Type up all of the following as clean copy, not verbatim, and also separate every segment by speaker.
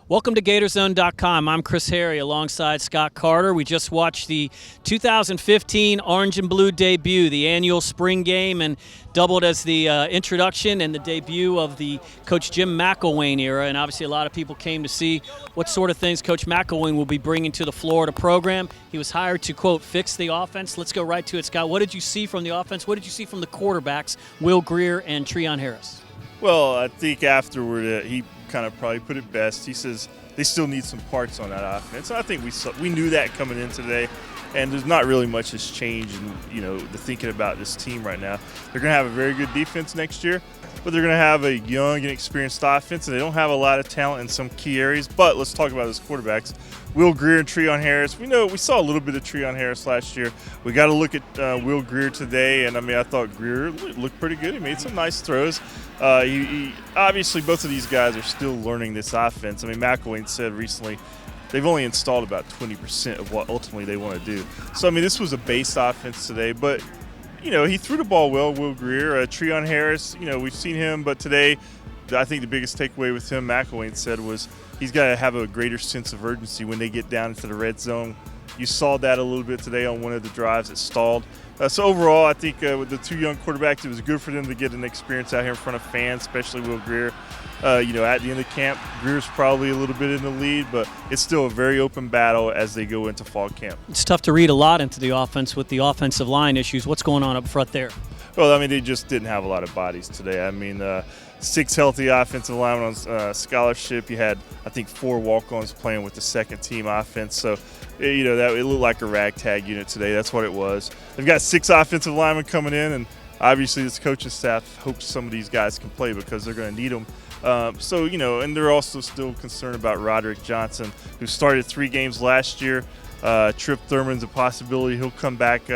Speaker 1: Welcome to GatorZone.com. I'm Chris Harry alongside Scott Carter. We just watched the 2015 Orange and Blue debut, the annual spring game, and doubled as the introduction and the debut of the Coach Jim McElwain era. And obviously a lot of people came to see what sort of things Coach McElwain will be bringing to the Florida program. He was hired to, quote, fix the offense. Let's go right to it, Scott. What did you see from the offense? What did you see from the quarterbacks, Will Grier and Treon Harris?
Speaker 2: Well, I think afterward he kind of probably put it best. He says they still need some parts on that offense. I think we knew that coming in today, and there's not really much has changed in the thinking about this team right now. They're going to have a very good defense next year, but they're going to have a young and experienced offense, and they don't have a lot of talent in some key areas. But let's talk about those quarterbacks. Will Grier and Treon Harris. We saw a little bit of Treon Harris last year. We got to look at Will Grier today, and I thought Grier looked pretty good. He made some nice throws. He obviously, both of these guys are still learning this offense. McElwain said recently they've only installed about 20% of what ultimately they want to do. So this was a base offense today, but he threw the ball well. Will Grier, Treon Harris, we've seen him, but today I think the biggest takeaway with him, McElwain said, was he's got to have a greater sense of urgency when they get down into the red zone. You saw that a little bit today on one of the drives that stalled. So overall, I think with the two young quarterbacks, it was good for them to get an experience out here in front of fans, especially Will Grier. At the end of camp, Grier's probably a little bit in the lead, but it's still a very open battle as they go into fall camp.
Speaker 1: It's tough to read a lot into the offense with the offensive line issues. What's going on up front there?
Speaker 2: Well, they just didn't have a lot of bodies today. 6 healthy offensive linemen on scholarship. You had, I think, 4 walk-ons playing with the second-team offense. So, it looked like a ragtag unit today. That's what it was. They've got 6 offensive linemen coming in, and obviously this coaching staff hopes some of these guys can play because they're going to need them. And they're also still concerned about Roderick Johnson, who started 3 games last year. Trip Thurman's a possibility. He'll come back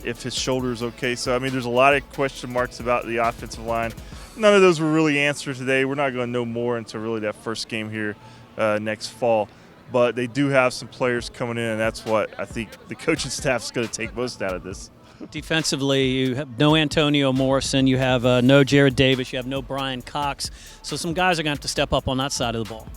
Speaker 2: if his shoulder's okay. So, there's a lot of question marks about the offensive line. None of those were really answered today. We're not going to know more until really that first game here next fall. But they do have some players coming in, and that's what I think the coaching staff's going to take most out of this.
Speaker 1: Defensively, you have no Antonio Morrison, you have no Jared Davis, you have no Brian Cox. So some guys are going to have to step up on that side of the ball.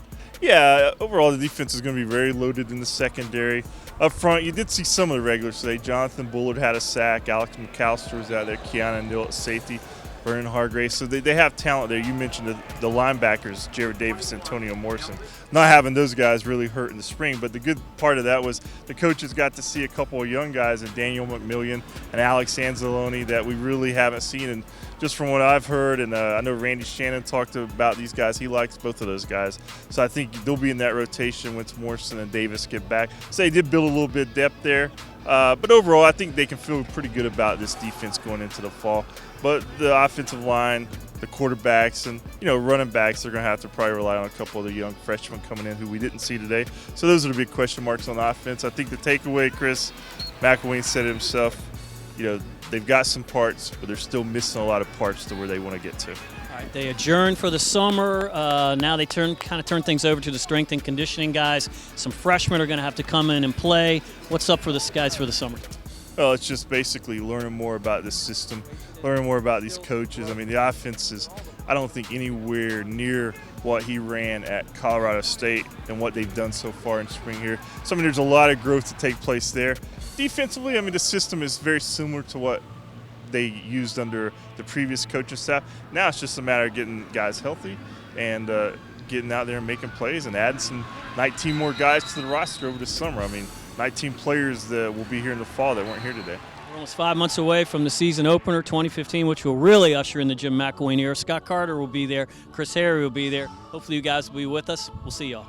Speaker 2: Yeah, overall the defense is going to be very loaded in the secondary. Up front, you did see some of the regulars today. Jonathan Bullard had a sack. Alex McAllister was out there. Keanu Neal at safety. Vernon Hargrave. So they have talent there. You mentioned the linebackers, Jared Davis, Antonio Morrison. Not having those guys really hurt in the spring, but the good part of that was the coaches got to see a couple of young guys in Daniel McMillian and Alex Anzalone that we really haven't seen. And just from what I've heard, and I know Randy Shannon talked about these guys. He likes both of those guys. So I think they'll be in that rotation once Morrison and Davis get back. So they did build a little bit of depth there. But overall, I think they can feel pretty good about this defense going into the fall. But the offensive line, the quarterbacks, and running backs, they're going to have to probably rely on a couple of the young freshmen coming in who we didn't see today. So those are the big question marks on the offense. I think the takeaway, Chris, McElwain said it himself, they've got some parts, but they're still missing a lot of parts to where they want to get to.
Speaker 1: All right, they adjourned for the summer. Now they turn things over to the strength and conditioning guys. Some freshmen are going to have to come in and play. What's up for the guys for the summer?
Speaker 2: Well, it's just basically learning more about this system, learning more about these coaches. The offense is, I don't think, anywhere near what he ran at Colorado State and what they've done so far in spring here. So, there's a lot of growth to take place there. Defensively, the system is very similar to what they used under the previous coaching staff. Now it's just a matter of getting guys healthy and getting out there and making plays and adding some 19 more guys to the roster over the summer. 19 players that will be here in the fall that weren't here today.
Speaker 1: We're almost 5 months away from the season opener 2015, which will really usher in the Jim McElwain era. Scott Carter will be there. Chris Harry will be there. Hopefully you guys will be with us. We'll see y'all.